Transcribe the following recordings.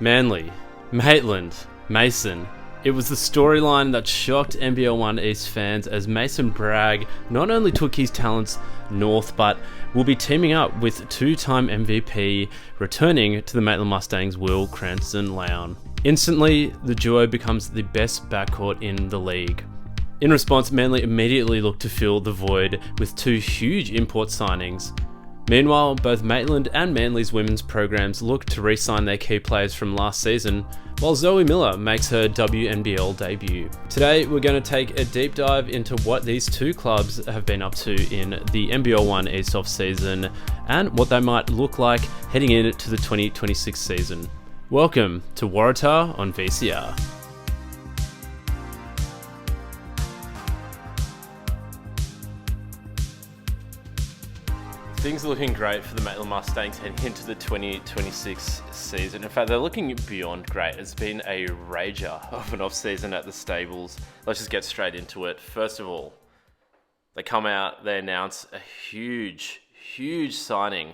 Manly, Maitland, Mason. It was the storyline that shocked NBL1 East fans as Mason Bragg not only took his talents north, but will be teaming up with two-time MVP returning to the Maitland Mustangs Will Cranston Lown. Instantly, the duo becomes the best backcourt in the league. In response, Manly immediately looked to fill the void with two huge import signings. Meanwhile, both Maitland and Manly's women's programs look to re-sign their key players from last season, while Zoe Miller makes her WNBL debut. Today, we're going to take a deep dive into what these two clubs have been up to in the NBL1 East off-season and what they might look like heading into the 2026 season. Welcome to Warringah on VCR. Things are looking great for the Maitland Mustangs heading into the 2026 season. In fact, they're looking beyond great. It's been a rager of an off-season at the stables. Let's just get straight into it. First of all, they come out, they announce a huge signing.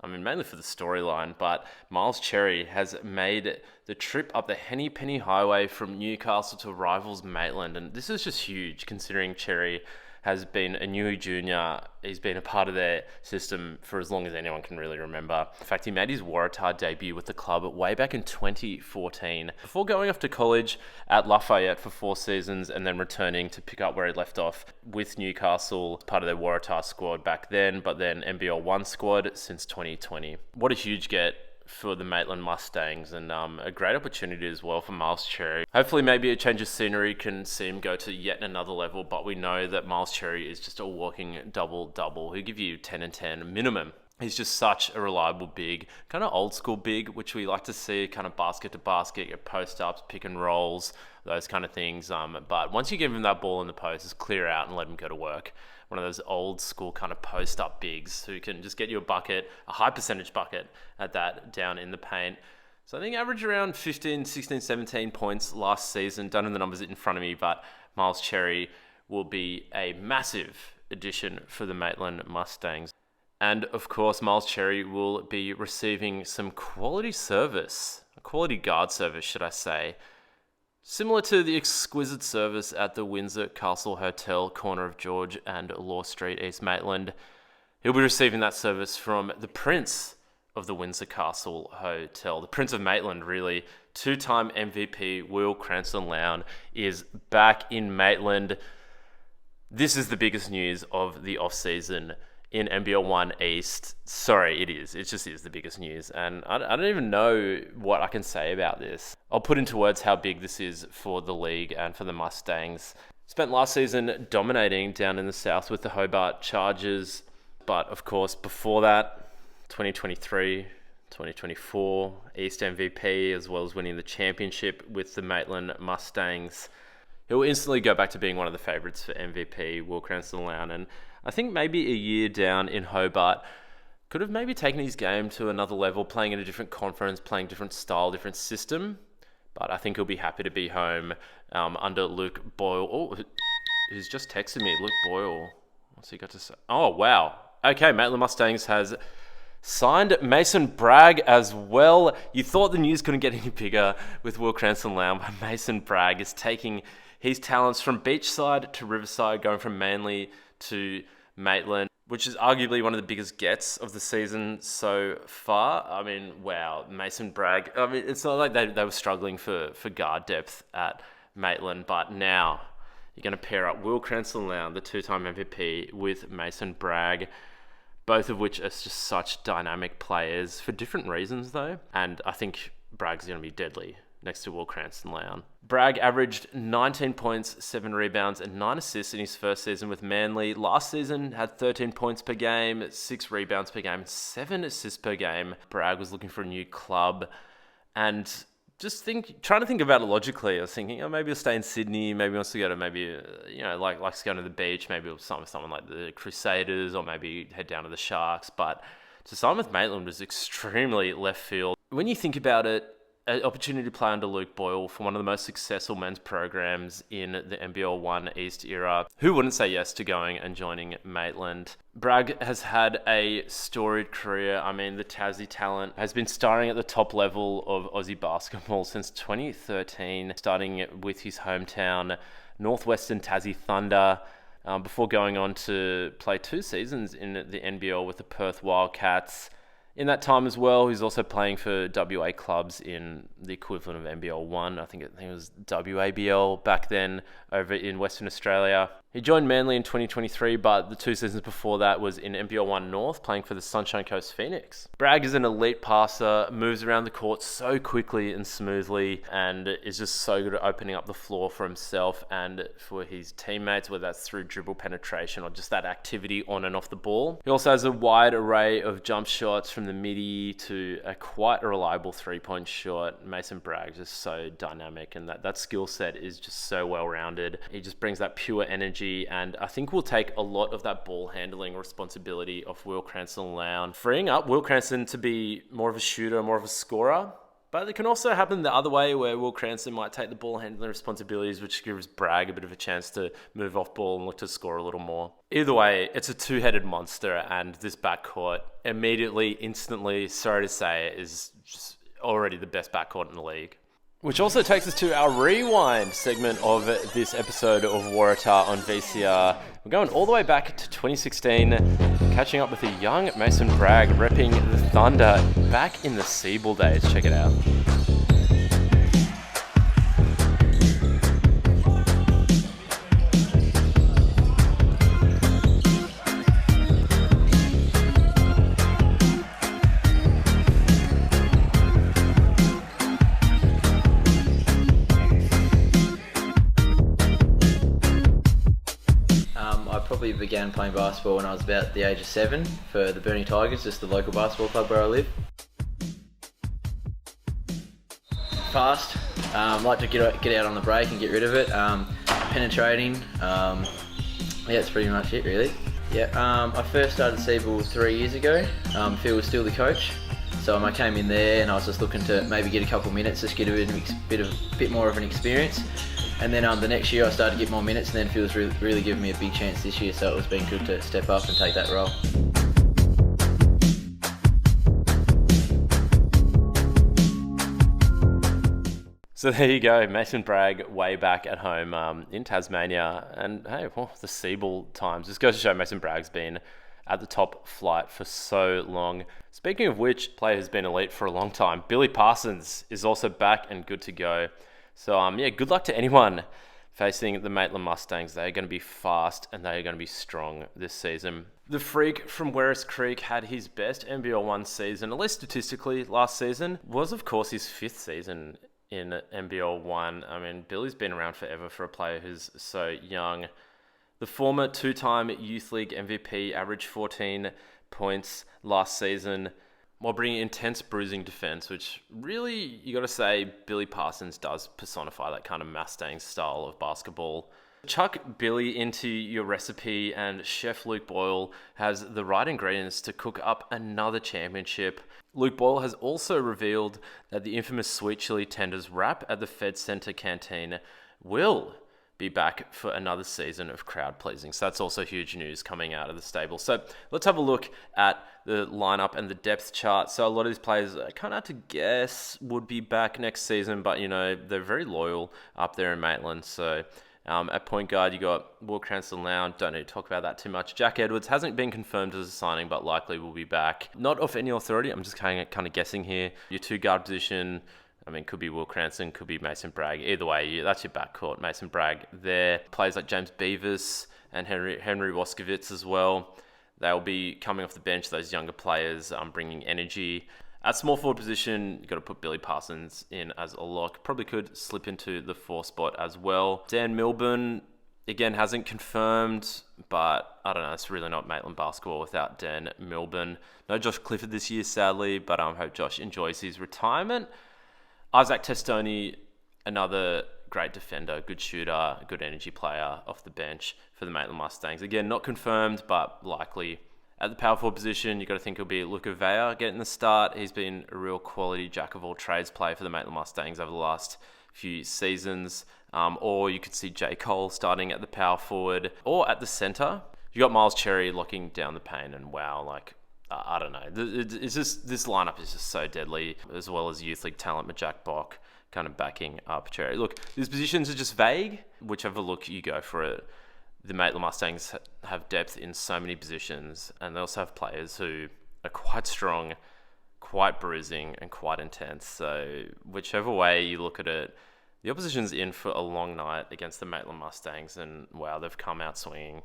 I mean, mainly for the storyline, but Myles Cherry has made the trip up the Henny Penny Highway from Newcastle to rivals Maitland. And this is just huge, considering Cherry has been a Newey junior. He's been a part of their system for as long as anyone can really remember. In fact, he made his Warringah debut with the club way back in 2014, before going off to college at Lafayette for 4 seasons and then returning to pick up where he left off with Newcastle, part of their Warringah squad back then, but then NBL1 squad since 2020. What a huge get for the Maitland Mustangs, and a great opportunity as well for Myles Cherry. Hopefully maybe a change of scenery can see him go to yet another level, but we know that Myles Cherry is just a walking double-double. He'll give you 10 and 10 minimum. He's just such a reliable big, kind of old school big, which we like to see, kind of basket to basket, get post-ups, pick and rolls, those kind of things. But once you give him that ball in the post, just clear out and let him go to work. One of those old school kind of post-up bigs who can just get you a bucket, a high percentage bucket at that, down in the paint. So I think average around 15, 16, 17 points last season. Don't have the numbers in front of me, but Myles Cherry will be a massive addition for the Maitland Mustangs. And of course, Myles Cherry will be receiving some quality service, a quality guard service, should I say, similar to the exquisite service at the Windsor Castle Hotel, corner of George and Law Street, East Maitland. He'll be receiving that service from the Prince of the Windsor Castle Hotel, the Prince of Maitland, really. Two-time MVP Will Cranston Lown is back in Maitland. This is the biggest news of the off-season in NBL1 East. Sorry, it is. It just is the biggest news. And I don't even know what I can say about this. I'll put into words how big this is for the league and for the Mustangs. Spent last season dominating down in the south with the Hobart Chargers. But of course, before that, 2023, 2024, East MVP, as well as winning the championship with the Maitland Mustangs. He'll instantly go back to being one of the favourites for MVP, Will Cranston Lown. And I think maybe a year down in Hobart could have maybe taken his game to another level, playing in a different conference, playing different style, different system. But I think he'll be happy to be home under Luke Boyle. Oh, he's just texted me, Luke Boyle. What's he got to say? Oh, wow. Okay, Maitland Mustangs has signed Mason Bragg as well. You thought the news couldn't get any bigger with Will Cranston Lown, but Mason Bragg is taking his talents from beachside to riverside, going from Manly to Maitland, which is arguably one of the biggest gets of the season so far. I mean, wow, Mason Bragg. I mean, it's not like they were struggling for guard depth at Maitland, but now you're going to pair up Will Cranston Lown, the two-time MVP, with Mason Bragg, both of which are just such dynamic players for different reasons, though. And I think Bragg's going to be deadly next to Will Cranston Lown. Bragg averaged 19 points, 7 rebounds, and 9 assists in his first season with Manly. Last season had 13 points per game, 6 rebounds per game, 7 assists per game. Bragg was looking for a new club, and just trying to think about it logically. I was thinking, oh, maybe he'll stay in Sydney. Maybe he wants to go to likes going to the beach. Maybe he'll sign with someone like the Crusaders, or maybe head down to the Sharks. But to sign with Maitland was extremely left field. When you think about it, an opportunity to play under Luke Boyle for one of the most successful men's programs in the NBL1 East era. Who wouldn't say yes to going and joining Maitland? Bragg has had a storied career. I mean, the Tassie talent has been starring at the top level of Aussie basketball since 2013, starting with his hometown, Northwestern Tassie Thunder, before going on to play 2 seasons in the NBL with the Perth Wildcats. In that time as well, he's also playing for WA clubs in the equivalent of NBL1. I think it was WABL back then over in Western Australia. He joined Manly in 2023, but the 2 seasons before that was in NBL1 North, playing for the Sunshine Coast Phoenix. Bragg is an elite passer, moves around the court so quickly and smoothly, and is just so good at opening up the floor for himself and for his teammates, whether that's through dribble penetration or just that activity on and off the ball. He also has a wide array of jump shots from the midi to a quite reliable 3-point shot. Mason Bragg is just so dynamic, and that skill set is just so well-rounded. He just brings that pure energy, and I think we'll take a lot of that ball handling responsibility off Will Cranston Lown, freeing up Will Cranston to be more of a shooter, more of a scorer. But it can also happen the other way, where Will Cranston might take the ball handling responsibilities, which gives Bragg a bit of a chance to move off ball and look to score a little more. Either way, it's a 2-headed monster, and this backcourt immediately, instantly, sorry to say, is just already the best backcourt in the league. Which also takes us to our rewind segment of this episode of Waratah on VCR. We're going all the way back to 2016, catching up with a young Mason Bragg repping the Thunder back in the Siebel days. Check it out. Began playing basketball when I was about the age of 7 for the Burnie Tigers, just the local basketball club where I live. Fast, like to get out on the break and get rid of it. Penetrating, yeah, that's pretty much it really. Yeah, I first started Siebel 3 years ago. Phil was still the coach, so I came in there and I was just looking to maybe get a couple minutes, just get a bit more of an experience. And then the next year I started to get more minutes, and then Phil's really given me a big chance this year, so it's been good to step up and take that role. So there you go, Mason Bragg way back at home in Tasmania. And hey, well, the Siebel times. Just goes to show Mason Bragg's been at the top flight for so long. Speaking of which, player has been elite for a long time. Billy Parsons is also back and good to go. So, yeah, good luck to anyone facing the Maitland Mustangs. They're going to be fast and they're going to be strong this season. The Freak from Werris Creek had his best NBL1 season, at least statistically, last season. Was, of course, his 5th season in NBL1. I mean, Billy's been around forever for a player who's so young. The former 2-time Youth League MVP averaged 14 points last season, while bringing intense bruising defense, which really, you got to say, Billy Parsons does personify that kind of Mustang style of basketball. Chuck Billy into your recipe, and Chef Luke Boyle has the right ingredients to cook up another championship. Luke Boyle has also revealed that the infamous sweet chili tenders wrap at the Fed Centre canteen will be back for another season of crowd pleasing. So that's also huge news coming out of the stable. So let's have a look at the lineup and the depth chart. So a lot of these players I kind of had to guess would be back next season, but you know, they're very loyal up there in Maitland. So at point guard, you got Will Cranston Lown. Don't need to talk about that too much. Jack Edwards hasn't been confirmed as a signing, but likely will be back. Not off any authority. I'm just kind of guessing here. Your 2 guard position, I mean, could be Will Cranston, could be Mason Bragg. Either way, that's your backcourt. Mason Bragg there. Players like James Beavis and Henry Woskowitz as well. They'll be coming off the bench, those younger players, bringing energy. At small forward position, you've got to put Billy Parsons in as a lock. Probably could slip into the 4 spot as well. Dan Milburn, again, hasn't confirmed, but I don't know. It's really not Maitland basketball without Dan Milburn. No Josh Clifford this year, sadly, but I hope Josh enjoys his retirement. Isaac Testoni, another great defender, good shooter, good energy player off the bench for the Maitland Mustangs. Again, not confirmed, but likely. At the power forward position, you've got to think it'll be Luca Vea getting the start. He's been a real quality jack-of-all-trades player for the Maitland Mustangs over the last few seasons. Or you could see J. Cole starting at the power forward. Or at the centre, you got Myles Cherry locking down the paint. And wow, I don't know. It's just, this lineup is just so deadly, as well as youth league talent with Jack Bock kind of backing up Cherry. Look, these positions are just vague. Whichever look you go for it. The Maitland Mustangs have depth in so many positions, and they also have players who are quite strong, quite bruising, and quite intense. So whichever way you look at it, the opposition's in for a long night against the Maitland Mustangs, and wow, they've come out swinging.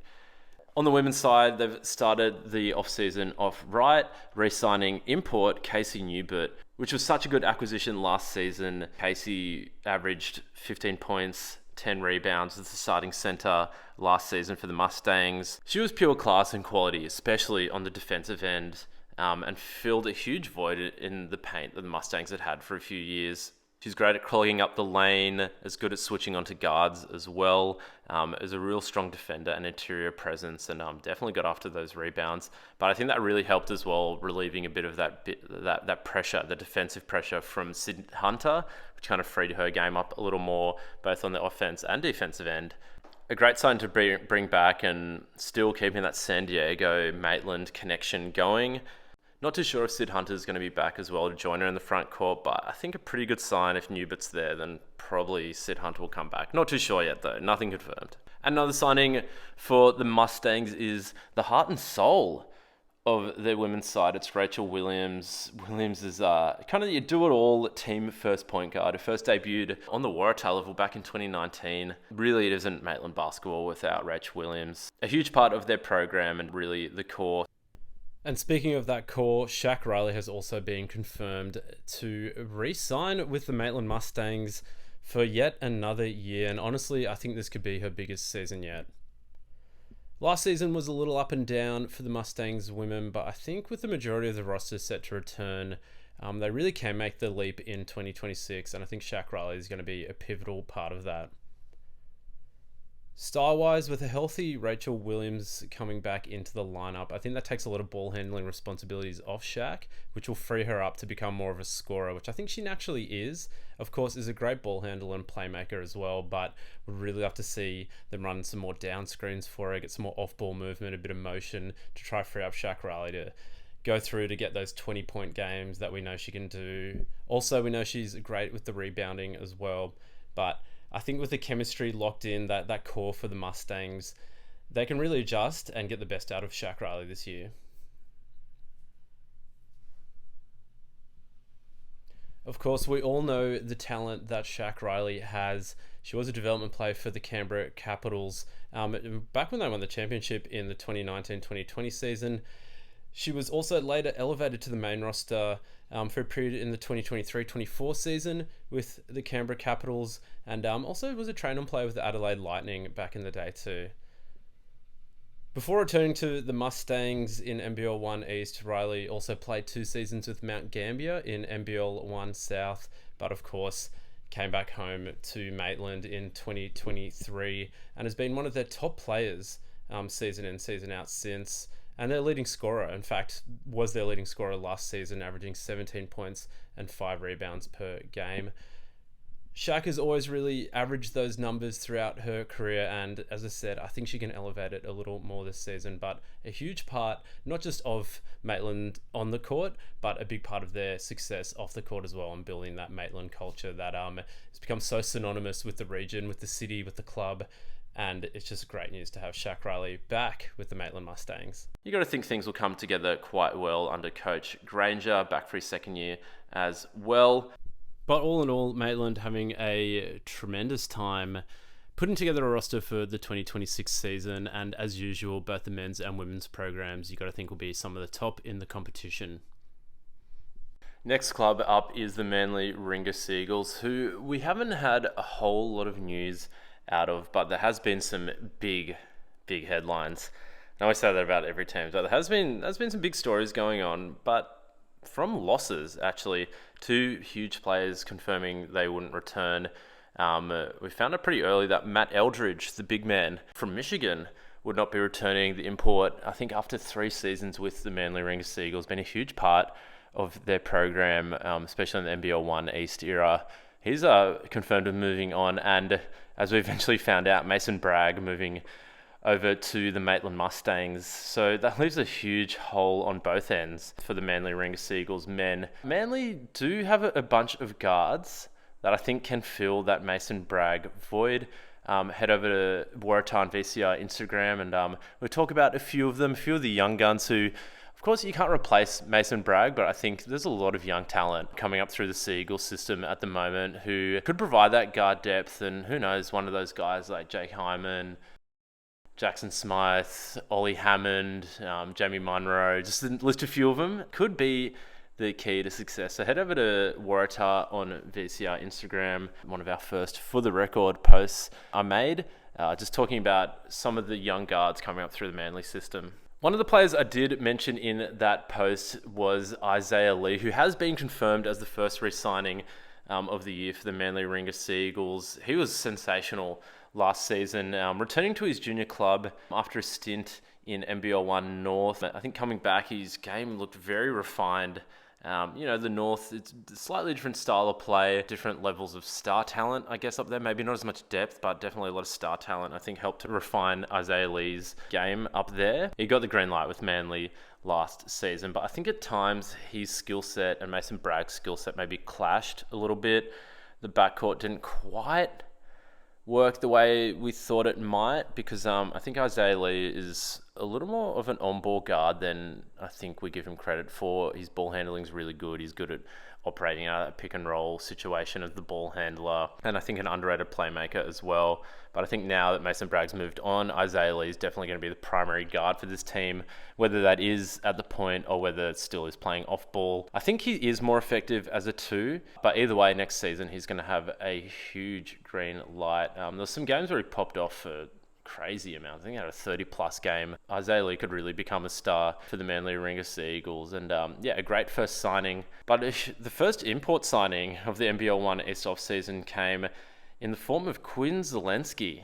On the women's side, they've started the off-season off right, re-signing import Kasey Neubert, which was such a good acquisition last season. Kasey averaged 15 points, 10 rebounds as the starting centre last season for the Mustangs. She was pure class and quality, especially on the defensive end, and filled a huge void in the paint that the Mustangs had for a few years. She's great at clogging up the lane, as good at switching onto guards as well, is a real strong defender and interior presence, and definitely got after those rebounds. But I think that really helped as well, relieving a bit of that pressure, the defensive pressure from Sid Hunter, which kind of freed her game up a little more, both on the offense and defensive end. A great sign to bring back, and still keeping that San Diego Maitland connection going. Not too sure if Sid Hunter's going to be back as well to join her in the front court, but I think a pretty good sign if Neubert's there, then probably Sid Hunter will come back. Not too sure yet though, nothing confirmed. Another signing for the Mustangs is the heart and soul of their women's side. It's Rachel Williams. Williams is kind of your do-it-all team first point guard, who first debuted on the Warringah level back in 2019. Really, it isn't Maitland basketball without Rachel Williams. A huge part of their program and really the core. And speaking of that core, Shakera Reilly has also been confirmed to re-sign with the Maitland Mustangs for yet another year. And honestly, I think this could be her biggest season yet. Last season was a little up and down for the Mustangs women, but I think with the majority of the roster set to return, they really can make the leap in 2026. And I think Shakera Reilly is going to be a pivotal part of that. Style-wise, with a healthy Rachel Williams coming back into the lineup, I think that takes a lot of ball handling responsibilities off Shaq, which will free her up to become more of a scorer, which I think she naturally is. Of course, is a great ball handler and playmaker as well, but we'd really love to see them run some more down screens for her, get some more off-ball movement, a bit of motion to try free up Shakera Reilly to go through to get those 20-point games that we know she can do. Also, we know she's great with the rebounding as well, but I think with the chemistry locked in, that core for the Mustangs, they can really adjust and get the best out of Shakera Reilly this year. Of course, we all know the talent that Shakera Reilly has. She was a development player for the Canberra Capitals back when they won the championship in the 2019-2020 season. She was also later elevated to the main roster for a period in the 2023-24 season with the Canberra Capitals, and also was a train-on player with the Adelaide Lightning back in the day too. Before returning to the Mustangs in NBL1 East, Reilly also played 2 seasons with Mount Gambier in NBL1 South, but of course came back home to Maitland in 2023 and has been one of their top players season in, season out since. And their leading scorer, in fact, was their leading scorer last season, averaging 17 points and 5 rebounds per game. Shaq has always really averaged those numbers throughout her career, and as I said, I think she can elevate it a little more this season, but a huge part, not just of Maitland on the court, but a big part of their success off the court as well, and building that Maitland culture that has become so synonymous with the region, with the city, with the club. And it's just great news to have Shakera Reilly back with the Maitland Mustangs. You got to think things will come together quite well under Coach Granger, back for his second year as well. But all in all, Maitland having a tremendous time putting together a roster for the 2026 season. And as usual, both the men's and women's programs, you got to think will be some of the top in the competition. Next club up is the Manly Warringah Seagulls, who we haven't had a whole lot of news out of, but there has been some big headlines. I always say that about every team, but there's been some big stories going on, but from losses, actually, 2 huge players confirming they wouldn't return. We found out pretty early that Matt Eldridge, the big man from Michigan, would not be returning. The import, I think after 3 seasons with the Manly Warringah Seagulls, been a huge part of their program, especially in the NBL1 East era. He's confirmed of moving on, and as we eventually found out, Mason Bragg moving over to the Maitland Mustangs. So that leaves a huge hole on both ends for the Manly Warringah Seagulls men. Manly do have a bunch of guards that I think can fill that Mason Bragg void. Head over to Warringah and VCR Instagram, and we'll talk about a few of them, a few of the young guns who, of course, you can't replace Mason Bragg, but I think there's a lot of young talent coming up through the Seagull system at the moment who could provide that guard depth. And who knows, one of those guys like Jake Hyman, Jackson Smythe, Ollie Hammond, Jamie Munro, just to list a few of them, could be the key to success. So head over to Warringah on VCR Instagram, one of our first for the record posts I made, just talking about some of the young guards coming up through the Manly system. One of the players I did mention in that post was Isaiah Lee, who has been confirmed as the first re-signing of the year for the Manly Warringah Seagulls. He was sensational last season, returning to his junior club after a stint in NBL1 North. I think coming back, his game looked very refined. The North, it's a slightly different style of play, different levels of star talent, I guess, up there. Maybe not as much depth, but definitely a lot of star talent, I think, helped to refine Isaiah Lee's game up there. He got the green light with Manly last season, but I think at times his skill set and Mason Bragg's skill set maybe clashed a little bit. The backcourt didn't quite work the way we thought it might, because I think Isaiah Lee is a little more of an on-ball guard than I think we give him credit for. His ball handling is really good. He's good at operating out of that pick and roll situation as the ball handler, and I think an underrated playmaker as well. But I think now that Mason Bragg's moved on, Isaiah Lee is definitely going to be the primary guard for this team, whether that is at the point or whether it still is playing off ball. I think he is more effective as a 2, but either way, next season he's going to have a huge green light. There's some games where he popped off for crazy amount. I think he had a 30-plus game. Isaiah Lee could really become a star for the Manly Warringah Seagulls. And a great first signing. But the first import signing of the NBL1 East off-season came in the form of Quinn Zelensky.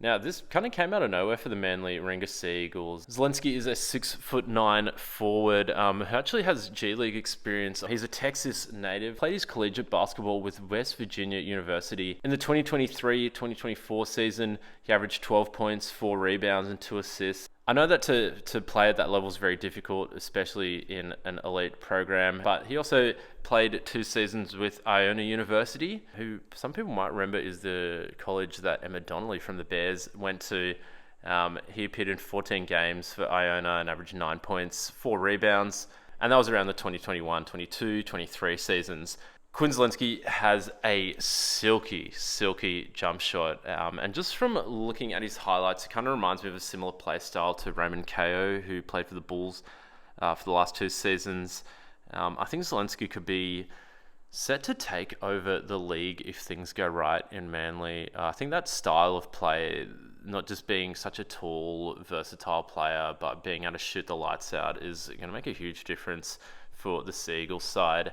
Now, this kind of came out of nowhere for the Manly Warringah Seagulls. Zelensky is a 6'9" forward who actually has G League experience. He's a Texas native, played his collegiate basketball with West Virginia University. In the 2023-2024 season, he averaged 12 points, 4 rebounds, and 2 assists. I know that to play at that level is very difficult, especially in an elite program, but he also played 2 seasons with Iona University, who some people might remember is the college that Emma Donnelly from the Bears went to. He appeared in 14 games for Iona and averaged 9 points, 4 rebounds, and that was around the 2021, 22, 23 seasons. Quinn Zelensky has a silky jump shot. And just from looking at his highlights, it kind of reminds me of a similar play style to Raymond Kao, who played for the Bulls for the last 2 seasons. I think Zelensky could be set to take over the league if things go right in Manly. I think that style of play, not just being such a tall, versatile player, but being able to shoot the lights out, is going to make a huge difference for the Seagulls side.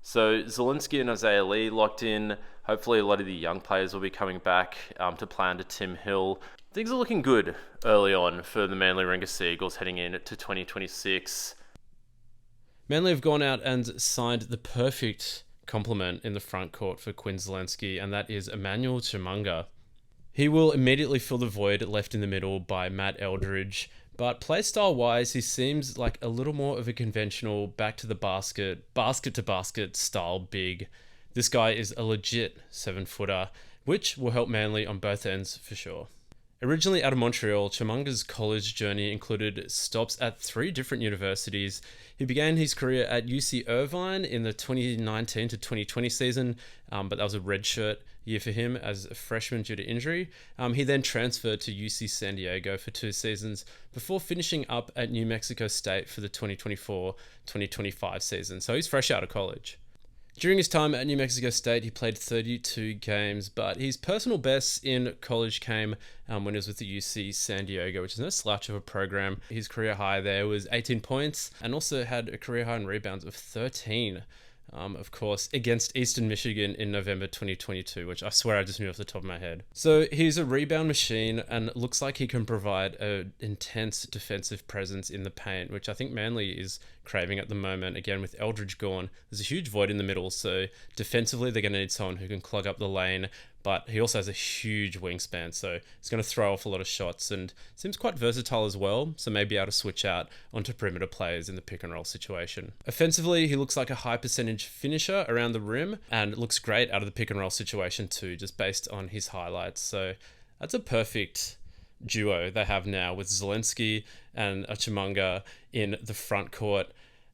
So Zelensky and Isaiah Lee locked in. Hopefully a lot of the young players will be coming back to play under Tim Hill. Things are looking good early on for the Manly Warringah Seagulls heading into 2026. Manly have gone out and signed the perfect complement in the front court for Quinn Zelensky, and that is Emmanuel Chimunga. He will immediately fill the void left in the middle by Matt Eldridge, but playstyle-wise, he seems like a little more of a conventional basket-to-basket style big. This guy is a legit 7-footer, which will help Manly on both ends for sure. Originally out of Montreal, Chimunga's college journey included stops at 3 different universities. He began his career at UC Irvine in the 2019 to 2020 season, but that was a redshirt year for him as a freshman due to injury. He then transferred to UC San Diego for 2 seasons before finishing up at New Mexico State for the 2024-2025 season. So he's fresh out of college. During his time at New Mexico State, he played 32 games, but his personal best in college came when he was with the UC San Diego, which is no slouch of a program. His career high there was 18 points and also had a career high in rebounds of 13. of course, against Eastern Michigan in November 2022, which I swear I just knew off the top of my head. So he's a rebound machine and looks like he can provide an intense defensive presence in the paint, which I think Manly is craving at the moment. Again, with Eldridge gone, there's a huge void in the middle, so defensively they're going to need someone who can clog up the lane, but he also has a huge wingspan, so he's going to throw off a lot of shots and seems quite versatile as well, so maybe able to switch out onto perimeter players in the pick and roll situation. Offensively, he looks like a high percentage finisher around the rim and looks great out of the pick and roll situation too, just based on his highlights. So that's a perfect duo they have now with Zelensky and Chimanga in the front court.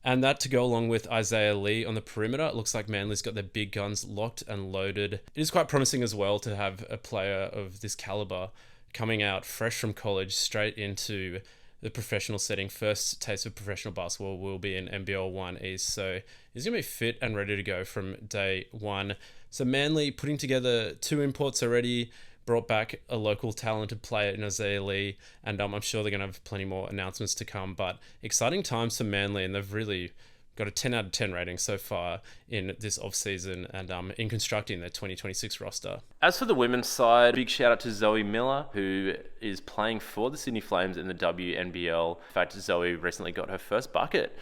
And that to go along with Isaiah Lee on the perimeter. It looks like Manly's got their big guns locked and loaded. It is quite promising as well to have a player of this caliber coming out fresh from college straight into the professional setting. First taste of professional basketball will be in NBL1 East. So he's going to be fit and ready to go from day one. So Manly putting together 2 imports already, brought back a local talented player in Isaiah Lee, and I'm sure they're going to have plenty more announcements to come, but exciting times for Manly, and they've really got a 10 out of 10 rating so far in this off-season and in constructing their 2026 roster. As for the women's side, big shout out to Zoe Miller, who is playing for the Sydney Flames in the WNBL. In fact, Zoe recently got her first bucket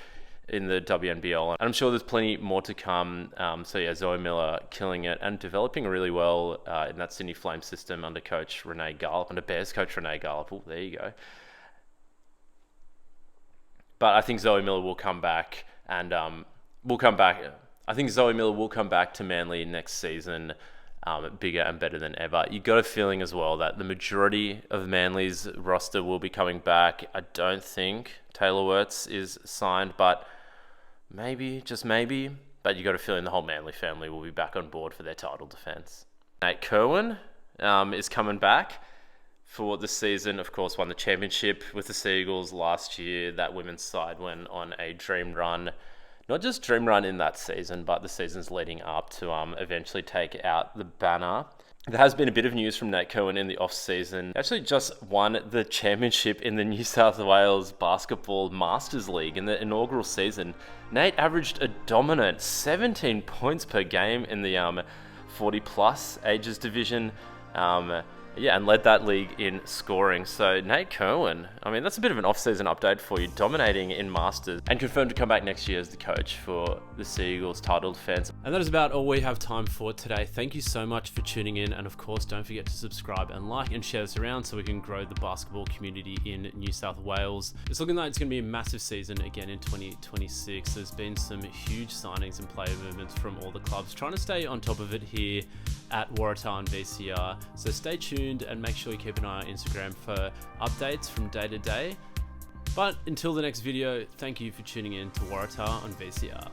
in the WNBL, and I'm sure there's plenty more to come. So yeah, Zoe Miller killing it and developing really well in that Sydney Flames system under coach Renee Garlop, under Bears coach Renee Garlop. Oh, there you go. But I think Zoe Miller will come back, and I think Zoe Miller will come back to Manly next season, bigger and better than ever. You got a feeling as well that the majority of Manly's roster will be coming back. I don't think Taylor Wirtz is signed, but maybe, just maybe. But you got a feeling the whole Manly family will be back on board for their title defense. Nate Kerwin is coming back for the season. Of course, won the championship with the Seagulls last year. That women's side went on a dream run. Not just dream run in that season, but the seasons leading up to eventually take out the banner. There has been a bit of news from Nate Kerwin in the off-season. Actually just won the championship in the New South Wales Basketball Masters League in the inaugural season. Nate averaged a dominant 17 points per game in the 40-plus ages division. And led that league in scoring. So Nate Kerwin, I mean, that's a bit of an off-season update for you, dominating in Masters and confirmed to come back next year as the coach for the Seagulls title defense. And that is about all we have time for today. Thank you so much for tuning in, and of course don't forget to subscribe and like and share this around so we can grow the basketball community in New South Wales. It's looking like it's going to be a massive season again in 2026. There's been some huge signings and player movements from all the clubs, trying to stay on top of it here at Waratah and VCR. So stay tuned and make sure you keep an eye on Instagram for updates from day to day. But until the next video, thank you for tuning in to Waratah on VCR.